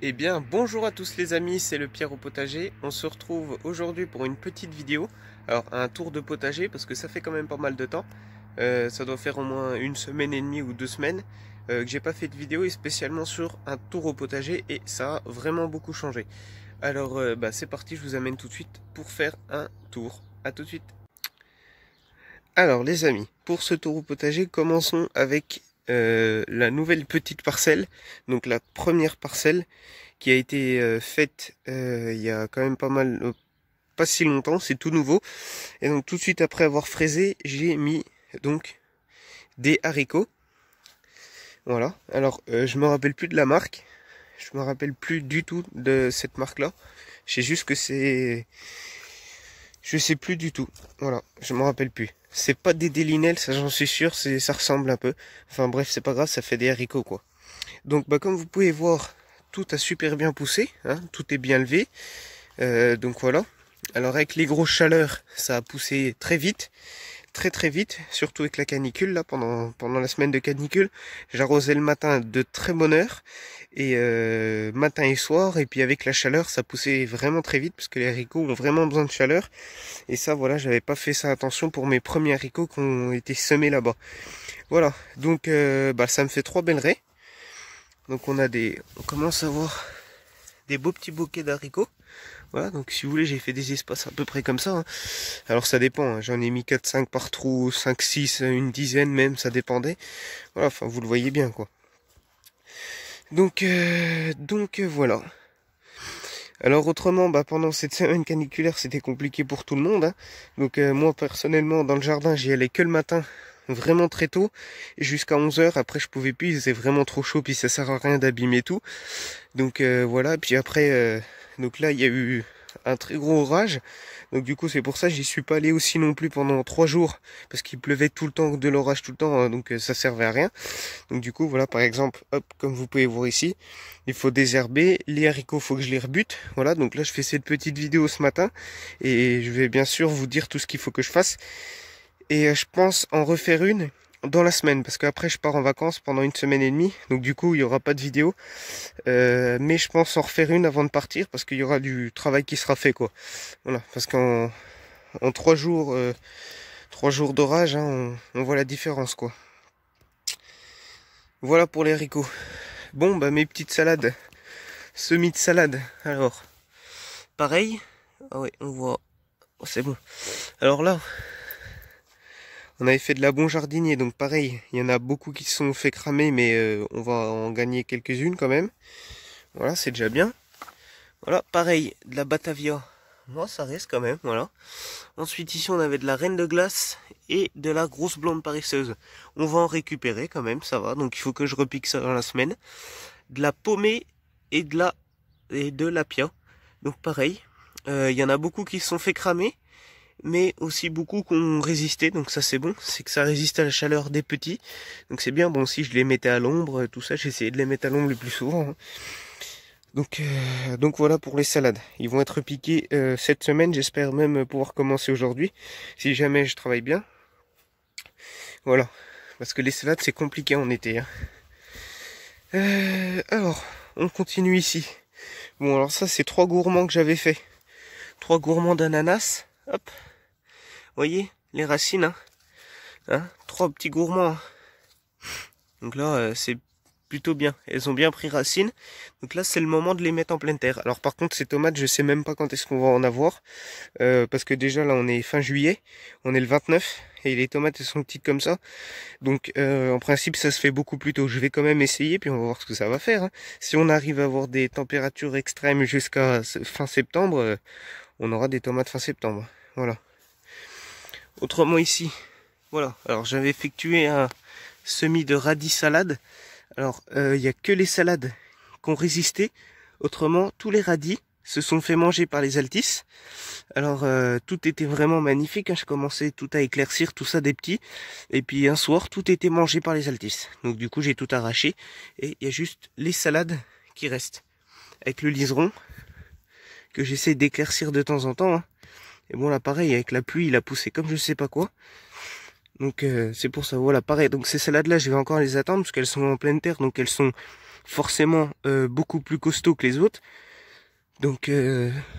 Eh bien, bonjour à tous les amis, c'est le Pierre au potager. On se retrouve aujourd'hui pour une petite vidéo. Alors, un tour de potager, parce que ça fait quand même pas mal de temps. Ça doit faire au moins une semaine et demie ou 2 semaines que j'ai pas fait de vidéo, et spécialement sur un tour au potager, et ça a vraiment beaucoup changé. Alors, c'est parti, je vous amène tout de suite pour faire un tour. À tout de suite. Alors, les amis, pour ce tour au potager, commençons avec la nouvelle petite parcelle. Donc, la première parcelle qui a été faite il y a quand même pas si longtemps, c'est tout nouveau. Et donc tout de suite après avoir fraisé, j'ai mis donc des haricots. Voilà. Alors je me rappelle plus de la marque, je me rappelle plus du tout de cette marque-là. Je sais juste que je sais plus du tout. Voilà, je me rappelle plus. C'est pas des Delinel, ça j'en suis sûr, ça ressemble un peu. Enfin bref, c'est pas grave, ça fait des haricots quoi. Donc comme vous pouvez voir, tout a super bien poussé, hein, tout est bien levé. Donc voilà. Alors avec les grosses chaleurs, ça a poussé très vite, très vite, surtout avec la canicule là pendant la semaine de canicule. J'arrosais le matin de très bonne heure et matin et soir, et puis avec la chaleur, ça poussait vraiment très vite parce que les haricots ont vraiment besoin de chaleur. Et ça voilà, j'avais pas fait ça attention pour mes premiers haricots qui ont été semés là-bas. Voilà. Donc ça me fait 3 belles raies. Donc on commence à avoir des beaux petits bouquets d'haricots. Voilà, donc si vous voulez, j'ai fait des espaces à peu près comme ça, hein. Alors ça dépend, hein. J'en ai mis 4-5 par trou, 5-6, une dizaine même, ça dépendait. Voilà, enfin vous le voyez bien quoi. Donc voilà. Alors autrement, pendant cette semaine caniculaire, c'était compliqué pour tout le monde, hein. Donc moi personnellement, dans le jardin, j'y allais que le matin, vraiment très tôt, et jusqu'à 11 heures. Après je pouvais plus, il faisait vraiment trop chaud, puis ça sert à rien d'abîmer tout. Donc voilà, puis après, donc là il y a eu un très gros orage. Donc du coup c'est pour ça que j'y suis pas allé aussi non plus pendant 3 jours, parce qu'il pleuvait tout le temps, de l'orage tout le temps, hein, donc ça servait à rien. Donc du coup voilà, par exemple, hop, comme vous pouvez voir ici, il faut désherber, les haricots faut que je les rebute. Voilà, donc là je fais cette petite vidéo ce matin, et je vais bien sûr vous dire tout ce qu'il faut que je fasse. Et je pense en refaire une dans la semaine, parce qu'après je pars en vacances pendant une semaine et demie, donc du coup il n'y aura pas de vidéo. Mais je pense en refaire une avant de partir, parce qu'il y aura du travail qui sera fait quoi. Voilà, parce qu'en 3 jours d'orage, hein, on voit la différence quoi. Voilà pour les haricots. Bon mes petites salades, semis de salade. Alors pareil, ah ouais on voit, oh, c'est bon. Alors là on avait fait de la bon jardinier, donc pareil, il y en a beaucoup qui se sont fait cramer, mais on va en gagner quelques-unes quand même. Voilà, c'est déjà bien. Voilà, pareil, de la Batavia. Moi, ça reste quand même, voilà. Ensuite, ici, on avait de la Reine de Glace et de la grosse blonde paresseuse. On va en récupérer quand même, ça va. Donc, il faut que je repique ça dans la semaine. De la Paumée et de la Pia. Donc, pareil, il y en a beaucoup qui se sont fait cramer, mais aussi beaucoup qui ont résisté. Donc, ça, c'est bon. C'est que ça résiste à la chaleur des petits. Donc, c'est bien. Bon, si je les mettais à l'ombre, tout ça, j'essayais de les mettre à l'ombre le plus souvent, hein. Donc voilà pour les salades. Ils vont être piqués cette semaine. J'espère même pouvoir commencer aujourd'hui, si jamais je travaille bien. Voilà, parce que les salades c'est compliqué en été, hein. Alors, on continue ici. Bon alors ça c'est 3 gourmands que j'avais fait. 3 gourmands d'ananas. Hop, voyez les racines, hein, 3 petits gourmands, hein. Donc là c'est plutôt bien. Elles ont bien pris racine. Donc là, c'est le moment de les mettre en pleine terre. Alors par contre, ces tomates, je sais même pas quand est-ce qu'on va en avoir. Parce que déjà, là, on est fin juillet. On est le 29. Et les tomates, elles sont petites comme ça. Donc en principe, ça se fait beaucoup plus tôt. Je vais quand même essayer, puis on va voir ce que ça va faire, hein. Si on arrive à avoir des températures extrêmes jusqu'à fin septembre, on aura des tomates fin septembre. Voilà. Autrement ici, voilà. Alors j'avais effectué un semis de radis salade. Alors, il n'y a que les salades qui ont résisté. Autrement, tous les radis se sont fait manger par les altis. Alors, tout était vraiment magnifique, hein. Je commençais tout à éclaircir, tout ça des petits. Et puis, un soir, tout était mangé par les altis. Donc, du coup, j'ai tout arraché. Et il y a juste les salades qui restent. Avec le liseron, que j'essaie d'éclaircir de temps en temps, hein. Et bon, là, pareil, avec la pluie, il a poussé comme je sais pas quoi. Donc c'est pour ça, voilà, pareil. Donc ces salades là, je vais encore les attendre parce qu'elles sont en pleine terre, donc elles sont forcément beaucoup plus costauds que les autres. Donc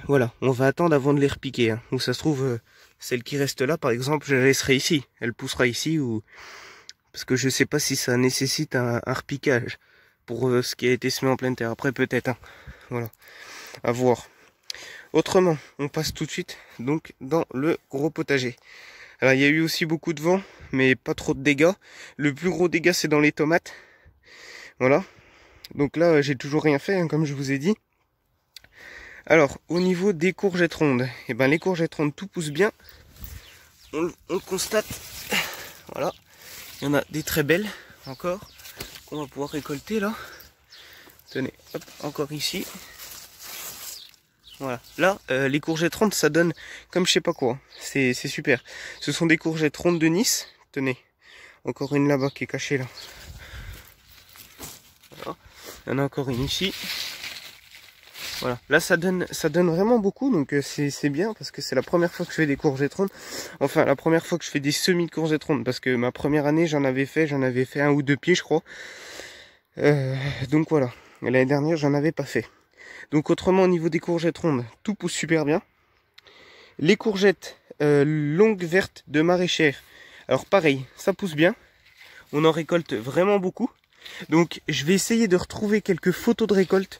voilà, on va attendre avant de les repiquer. Hein. Ou ça se trouve, celle qui reste là, par exemple, je la laisserai ici. Elle poussera ici, ou parce que je sais pas si ça nécessite un repiquage pour ce qui a été semé en pleine terre. Après peut-être, hein. Voilà, à voir. Autrement, on passe tout de suite donc dans le gros potager. Alors il y a eu aussi beaucoup de vent, mais pas trop de dégâts. Le plus gros dégât c'est dans les tomates. Voilà. Donc là j'ai toujours rien fait, hein, comme je vous ai dit. Alors au niveau des courgettes rondes, et ben les courgettes rondes tout pousse bien. On le constate. Voilà. Il y en a des très belles encore qu'on va pouvoir récolter là. Tenez, hop, encore ici. Voilà, là, les courgettes rondes, ça donne comme je sais pas quoi. C'est super. Ce sont des courgettes rondes de Nice. Tenez, encore une là-bas qui est cachée là. Voilà. Il y en a encore une ici. Voilà, là ça donne vraiment beaucoup, donc c'est bien parce que c'est la première fois que je fais des courgettes rondes. Enfin, la première fois que je fais des semis de courgettes rondes, parce que ma première année j'en avais fait 1 ou 2 pieds je crois. Donc voilà, l'année dernière j'en avais pas fait. Donc autrement au niveau des courgettes rondes, tout pousse super bien. Les courgettes longues vertes de maraîchère, alors pareil, ça pousse bien. On en récolte vraiment beaucoup. Donc je vais essayer de retrouver quelques photos de récolte.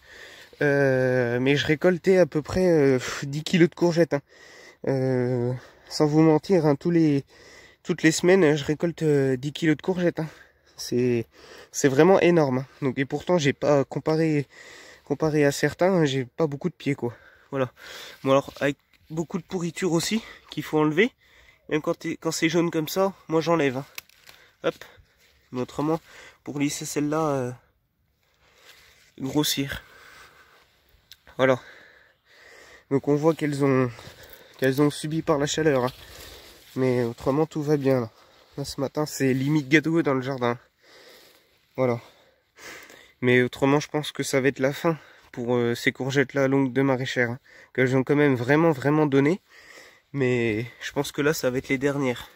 Mais je récoltais à peu près 10 kilos de courgettes. Hein. Sans vous mentir, hein, toutes les semaines, je récolte 10 kilos de courgettes. Hein. C'est vraiment énorme. Hein. Donc, et pourtant, j'ai pas comparé à certains, hein, j'ai pas beaucoup de pieds, quoi. Voilà. Bon alors, avec beaucoup de pourriture aussi, qu'il faut enlever. Même quand c'est jaune comme ça, moi j'enlève. Hein. Hop. Mais autrement, pour lisser celle-là, grossir. Voilà. Donc on voit qu'elles ont subi par la chaleur. Hein. Mais autrement tout va bien là. Là ce matin c'est limite gâteau dans le jardin. Voilà. Mais autrement je pense que ça va être la fin pour ces courgettes là longues de maraîchère. Hein, qu'elles ont quand même vraiment donné. Mais je pense que là ça va être les dernières.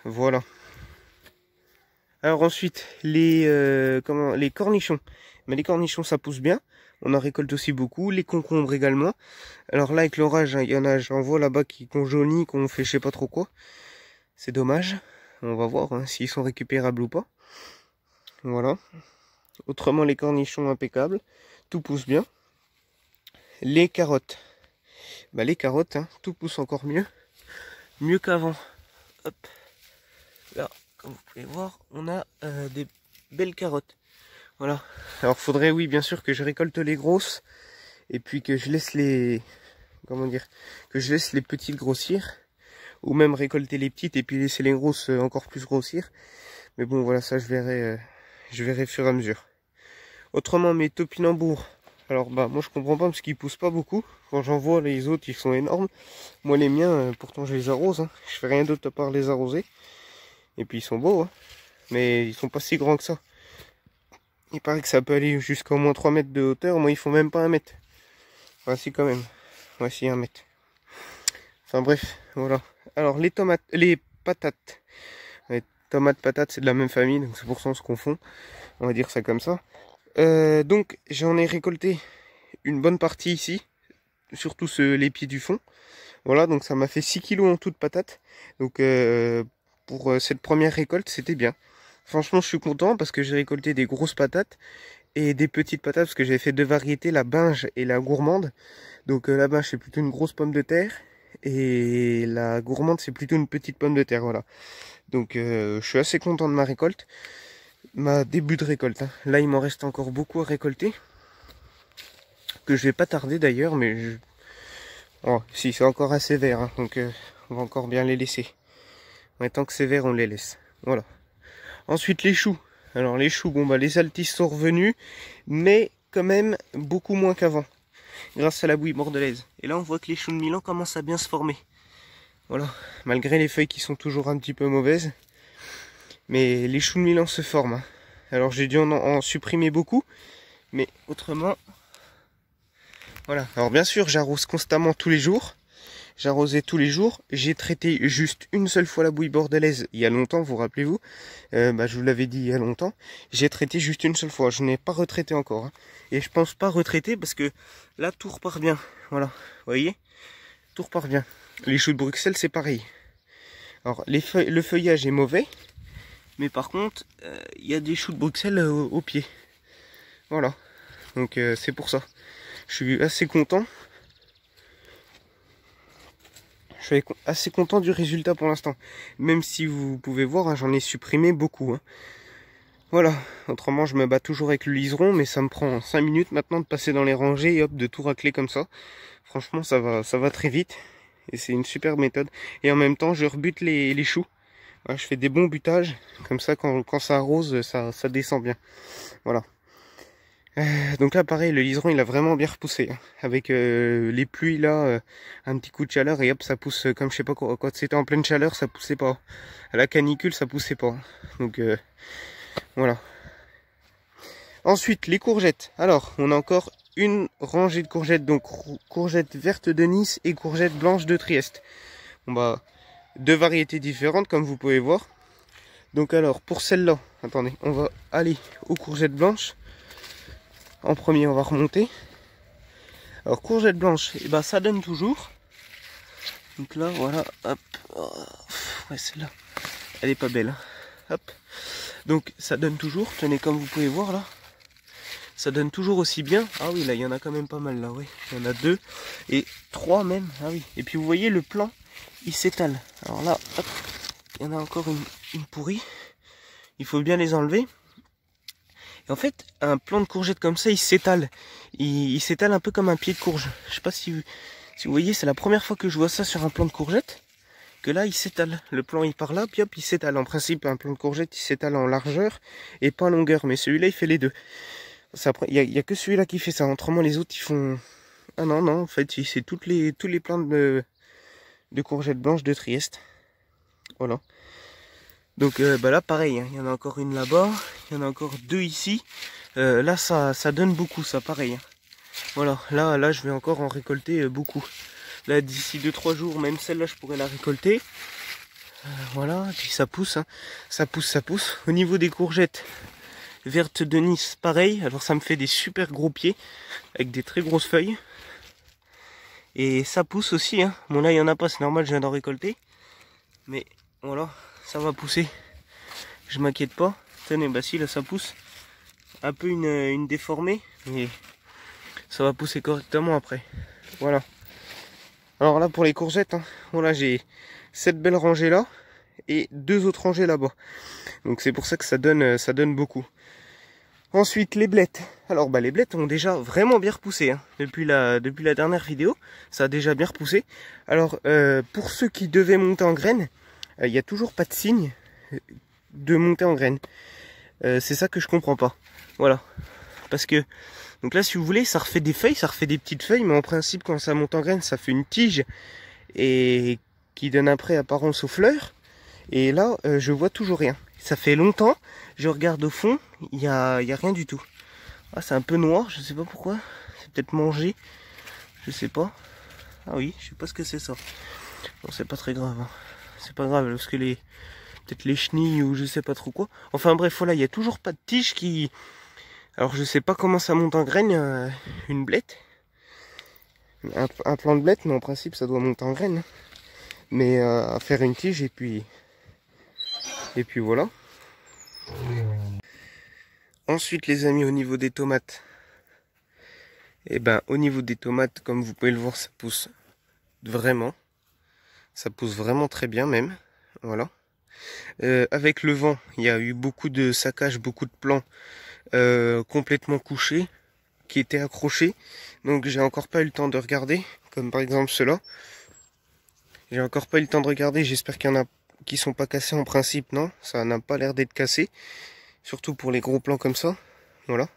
Voilà. Alors ensuite les cornichons. Mais les cornichons ça pousse bien. On en récolte aussi beaucoup, les concombres également. Alors là avec l'orage, il y en a, j'en vois là-bas qui ont jauni, qu'on fait je sais pas trop quoi. C'est dommage. On va voir hein, s'ils sont récupérables ou pas. Voilà. Autrement les cornichons impeccables. Tout pousse bien. Les carottes. Bah les carottes, hein, tout pousse encore mieux. Mieux qu'avant. Hop. Là, comme vous pouvez voir, on a des belles carottes. Voilà. Alors faudrait oui bien sûr que je récolte les grosses et puis que je laisse les petites grossir ou même récolter les petites et puis laisser les grosses encore plus grossir. Mais bon voilà ça je verrai au fur et à mesure. Autrement mes topinambours. Alors bah moi je comprends pas parce qu'ils poussent pas beaucoup. Quand j'en vois les autres ils sont énormes. Moi les miens pourtant je les arrose. Hein. Je fais rien d'autre à part les arroser. Et puis ils sont beaux hein. Mais ils sont pas si grands que ça. Il paraît que ça peut aller jusqu'à au moins 3 mètres de hauteur. Moi, ils font même pas 1 mètre. Enfin, si, quand même. Voici 1 mètre. Enfin, bref, voilà. Alors, les patates. Les tomates, patates, c'est de la même famille. Donc, c'est pour ça qu'on se confond. On va dire ça comme ça. Donc, j'en ai récolté une bonne partie ici. Surtout les pieds du fond. Voilà, donc ça m'a fait 6 kilos en tout de patates. Donc, pour cette première récolte, c'était bien. Franchement, je suis content parce que j'ai récolté des grosses patates et des petites patates parce que j'avais fait 2 variétés, la binge et la gourmande. Donc la binge c'est plutôt une grosse pomme de terre et la gourmande c'est plutôt une petite pomme de terre. Voilà. Donc je suis assez content de ma récolte, ma début de récolte. Hein. Là, il m'en reste encore beaucoup à récolter que je vais pas tarder d'ailleurs, mais oh, si c'est encore assez vert, hein, donc on va encore bien les laisser. Ouais, tant que c'est vert, on les laisse. Voilà. Ensuite les choux. Alors les choux, bon bah les altices sont revenus, mais quand même beaucoup moins qu'avant, grâce à la bouillie bordelaise. Et là on voit que les choux de Milan commencent à bien se former. Voilà, malgré les feuilles qui sont toujours un petit peu mauvaises, mais les choux de Milan se forment. Hein. Alors j'ai dû en supprimer beaucoup, mais autrement, voilà. Alors bien sûr j'arrose constamment tous les jours. j'arrosais tous les jours. J'ai traité juste une seule fois la bouille bordelaise il y a longtemps, vous rappelez-vous, je vous l'avais dit il y a longtemps. J'ai traité juste une seule fois, je n'ai pas retraité encore, hein. Et je pense pas retraiter parce que là tout repart bien. Voilà, vous voyez, tout repart bien. Les choux de Bruxelles c'est pareil. Alors le feuillage est mauvais, mais par contre il y a des choux de Bruxelles au pied. Voilà, donc c'est pour ça. Je suis assez content. Je suis assez content du résultat pour l'instant. Même si vous pouvez voir, hein, j'en ai supprimé beaucoup, hein. Voilà, autrement je me bats toujours avec le liseron, mais ça me prend 5 minutes maintenant de passer dans les rangées et hop, de tout racler comme ça. Franchement ça va très vite. Et c'est une super méthode. Et en même temps je rebute les choux. Voilà, je fais des bons butages. Comme ça quand ça arrose, ça descend bien. Voilà. Donc là pareil, le liseron il a vraiment bien repoussé, hein. Avec les pluies là, un petit coup de chaleur et hop ça pousse comme je sais pas quoi. Quand c'était en pleine chaleur ça poussait pas. À la canicule ça poussait pas. Donc voilà. Ensuite les courgettes. Alors on a encore une rangée de courgettes. Donc courgettes vertes de Nice et courgettes blanches de Trieste. Bon bah deux variétés différentes comme vous pouvez voir. Donc alors pour celle-là, attendez, on va aller aux courgettes blanches. En premier, on va remonter. Alors, courgette blanche, et ben ça donne toujours. Donc là, voilà, hop. Oh, ouais, celle-là, elle est pas belle, hein. Hop. Donc, ça donne toujours. Tenez, comme vous pouvez voir là, ça donne toujours aussi bien. Ah oui, là, il y en a quand même pas mal là, oui. Il y en a 2 et 3 même. Ah oui. Et puis, vous voyez, le plant, il s'étale. Alors là, hop, il y en a encore une pourrie. Il faut bien les enlever. Et en fait, un plant de courgette comme ça, il s'étale. Il s'étale un peu comme un pied de courge. Je sais pas si vous voyez, c'est la première fois que je vois ça sur un plant de courgette. Que là, il s'étale. Le plant, il part là, puis hop, il s'étale. En principe, un plant de courgette, il s'étale en largeur et pas en longueur. Mais celui-là, il fait les deux. Il y a que celui-là qui fait ça. Autrement, les autres, ils font... Ah non, non, en fait, c'est tous les plants de courgettes blanches de Trieste. Voilà. Donc là pareil, hein, il y en a encore une là-bas, il y en a encore 2 ici. Là ça donne beaucoup ça, pareil, hein. Voilà, là je vais encore en récolter beaucoup. Là d'ici 2-3 jours, même celle-là je pourrais la récolter. Voilà, et puis ça pousse, hein. Ça pousse. Au niveau des courgettes vertes de Nice, pareil. Alors ça me fait des super gros pieds, avec des très grosses feuilles. Et ça pousse aussi, hein. Bon là il n'y en a pas, c'est normal, je viens d'en récolter. Mais voilà, ça va pousser. Je m'inquiète pas. Tenez, bah si là ça pousse. Un peu une déformée. Mais ça va pousser correctement après. Voilà. Alors là pour les courgettes, hein, voilà, j'ai cette belle rangée là. Et 2 autres rangées là-bas. Donc c'est pour ça que ça donne beaucoup. Ensuite les blettes. Alors bah les blettes ont déjà vraiment bien repoussé, hein. Depuis la dernière vidéo. Ça a déjà bien repoussé. Alors pour ceux qui devaient monter en graines, il n'y a toujours pas de signe de monter en graines. C'est ça que je comprends pas. Voilà. Parce que, donc là si vous voulez, ça refait des feuilles, ça refait des petites feuilles, mais en principe quand ça monte en graines, ça fait une tige et qui donne après apparence aux fleurs. Et là, je vois toujours rien. Ça fait longtemps, je regarde au fond, il y a rien du tout. Ah, c'est un peu noir, je sais pas pourquoi. C'est peut-être mangé, je sais pas. Ah oui, je sais pas ce que c'est ça. Bon, c'est pas très grave, hein. C'est pas grave, parce que peut-être les chenilles ou je sais pas trop quoi. Enfin bref, voilà, il y a toujours pas de tige qui... Alors je sais pas comment ça monte en graine, une blette. Un plant de blette, mais en principe ça doit monter en graine. Mais à faire une tige et puis voilà. Ensuite les amis, au niveau des tomates. Et ben au niveau des tomates, comme vous pouvez le voir, ça pousse vraiment. Ça pousse vraiment très bien même. Voilà. Avec le vent, il y a eu beaucoup de saccages, beaucoup de plants complètement couchés, qui étaient accrochés. Donc j'ai encore pas eu le temps de regarder, comme par exemple ceux-là. J'ai encore pas eu le temps de regarder, j'espère qu'il y en a qui sont pas cassés en principe, non. Ça n'a pas l'air d'être cassé. Surtout pour les gros plants comme ça. Voilà.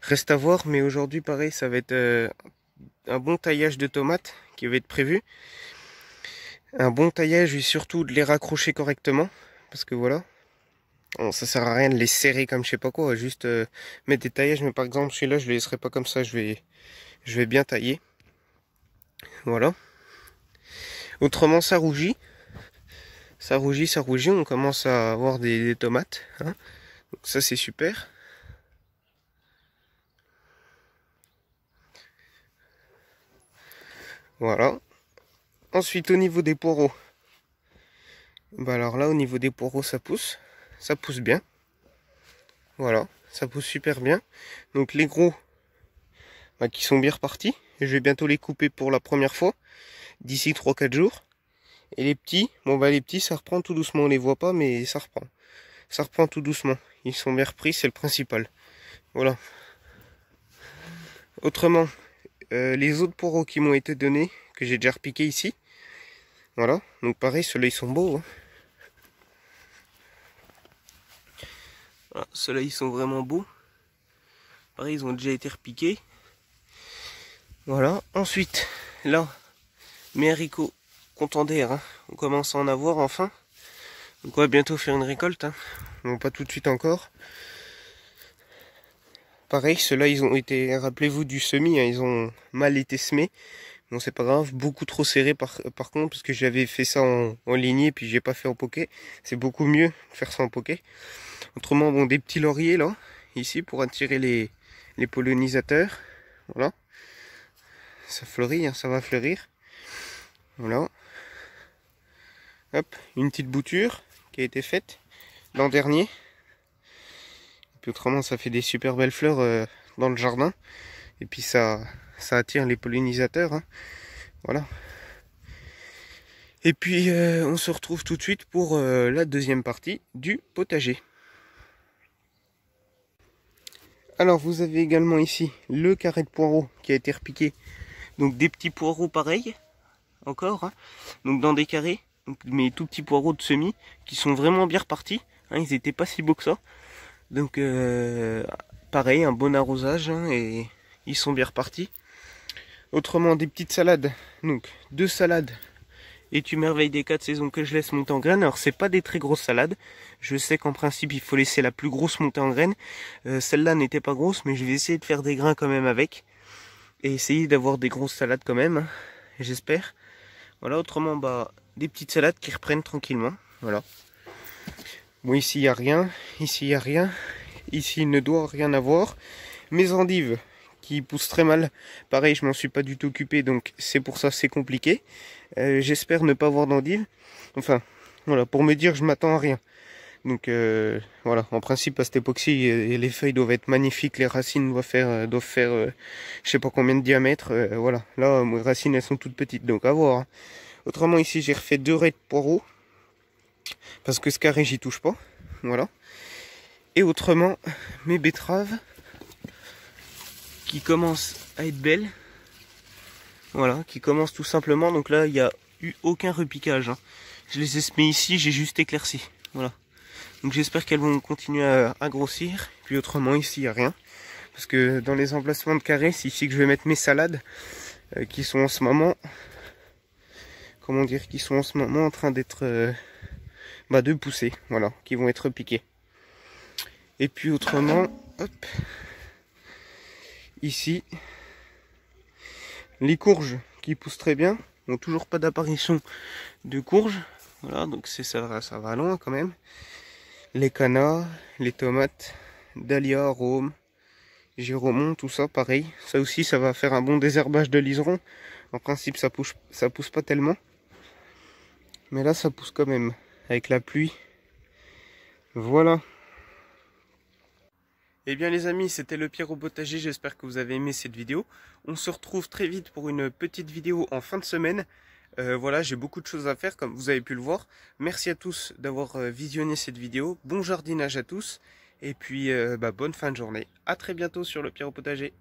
Reste à voir, mais aujourd'hui pareil, ça va être un bon taillage de tomates qui va être prévu. Un bon taillage et surtout de les raccrocher correctement. Parce que voilà. Bon, ça sert à rien de les serrer comme je sais pas quoi. Juste mettre des taillages. Mais par exemple celui-là je le laisserai pas comme ça. Je vais bien tailler. Voilà. Autrement, ça rougit. Ça rougit, ça rougit. On commence à avoir des tomates. Hein. Donc ça, c'est super. Voilà. Ensuite, au niveau des poireaux. Bah alors là, au niveau des poireaux, ça pousse. Ça pousse bien. Voilà. Ça pousse super bien. Donc les gros, bah, qui sont bien repartis. Je vais bientôt les couper pour la première fois. D'ici 3-4 jours. Et les petits, bon bah les petits, ça reprend tout doucement. On les voit pas, mais ça reprend. Ça reprend tout doucement. Ils sont bien repris, c'est le principal. Voilà. Autrement, les autres poireaux qui m'ont été donnés, que j'ai déjà repiqués ici. Voilà. Donc pareil, ceux-là, ils sont beaux. Hein. Voilà, ceux-là, ils sont vraiment beaux. Pareil, ils ont déjà été repiqués. Voilà. Ensuite, là, mes haricots contents d'air. Hein. On commence à en avoir enfin. Donc on va bientôt faire une récolte. Hein. Bon, pas tout de suite encore. Pareil, ceux-là, ils ont été, rappelez-vous du semis, hein, ils ont mal été semés. Bon, c'est pas grave, beaucoup trop serré par contre, parce que j'avais fait ça en lignée, puis j'ai pas fait en poké. C'est beaucoup mieux de faire ça en poké. Autrement, bon, des petits lauriers, là, ici, pour attirer les pollinisateurs. Voilà. Ça fleurit, hein, ça va fleurir. Voilà. Hop, une petite bouture qui a été faite l'an dernier. Et puis autrement, ça fait des super belles fleurs dans le jardin. Et puis ça attire les pollinisateurs. Hein. Voilà. Et puis on se retrouve tout de suite pour la deuxième partie du potager. Alors vous avez également ici le carré de poireaux qui a été repiqué. Donc des petits poireaux pareils, encore. Hein. Donc dans des carrés, donc, mes tout petits poireaux de semis qui sont vraiment bien repartis. Hein, ils n'étaient pas si beaux que ça. Donc pareil, un bon arrosage hein, et ils sont bien repartis. Autrement des petites salades. Donc 2 salades. Et tu merveilles des 4 saisons que je laisse monter en graines. Alors c'est pas des très grosses salades. Je sais qu'en principe il faut laisser la plus grosse monter en graines. Celle-là n'était pas grosse, mais je vais essayer de faire des grains quand même avec. Et essayer d'avoir des grosses salades quand même. J'espère. Voilà, autrement bah des petites salades qui reprennent tranquillement. Voilà. Bon ici il n'y a rien. Ici il n'y a rien. Ici il ne doit rien avoir. Mes endives qui poussent très mal. Pareil, je m'en suis pas du tout occupé, donc c'est pour ça c'est compliqué. J'espère ne pas avoir d'endives. Enfin, voilà, pour me dire je m'attends à rien. Donc voilà, en principe à cette époque-ci, les feuilles doivent être magnifiques, les racines doivent faire je sais pas combien de diamètre. Voilà, là mes racines elles sont toutes petites, donc à voir. Hein. Autrement ici j'ai refait 2 raies de poireaux. Parce que ce carré j'y touche pas. Voilà. Et autrement, mes betteraves qui commencent à être belles. Voilà, qui commencent tout simplement. Donc là, il n'y a eu aucun repiquage. Hein. Je les ai semées ici, j'ai juste éclairci. Voilà. Donc j'espère qu'elles vont continuer à grossir. Puis autrement, ici, il n'y a rien. Parce que dans les emplacements de carrés, c'est ici que je vais mettre mes salades. Qui sont en ce moment... Comment dire, qui sont en ce moment en train d'être... de pousser. Voilà, qui vont être piquées. Et puis autrement, hop... Ici, les courges qui poussent très bien, n'ont toujours pas d'apparition de courges. Voilà, donc ça va loin quand même. Les canards, les tomates, dahlia, rhum, giromon, tout ça pareil. Ça aussi, ça va faire un bon désherbage de liseron. En principe, ça pousse pas tellement. Mais là, ça pousse quand même, avec la pluie. Voilà. Eh bien les amis, c'était le Pierre au potager, j'espère que vous avez aimé cette vidéo. On se retrouve très vite pour une petite vidéo en fin de semaine. Voilà, j'ai beaucoup de choses à faire comme vous avez pu le voir. Merci à tous d'avoir visionné cette vidéo. Bon jardinage à tous. Et puis bonne fin de journée. À très bientôt sur le Pierre au potager.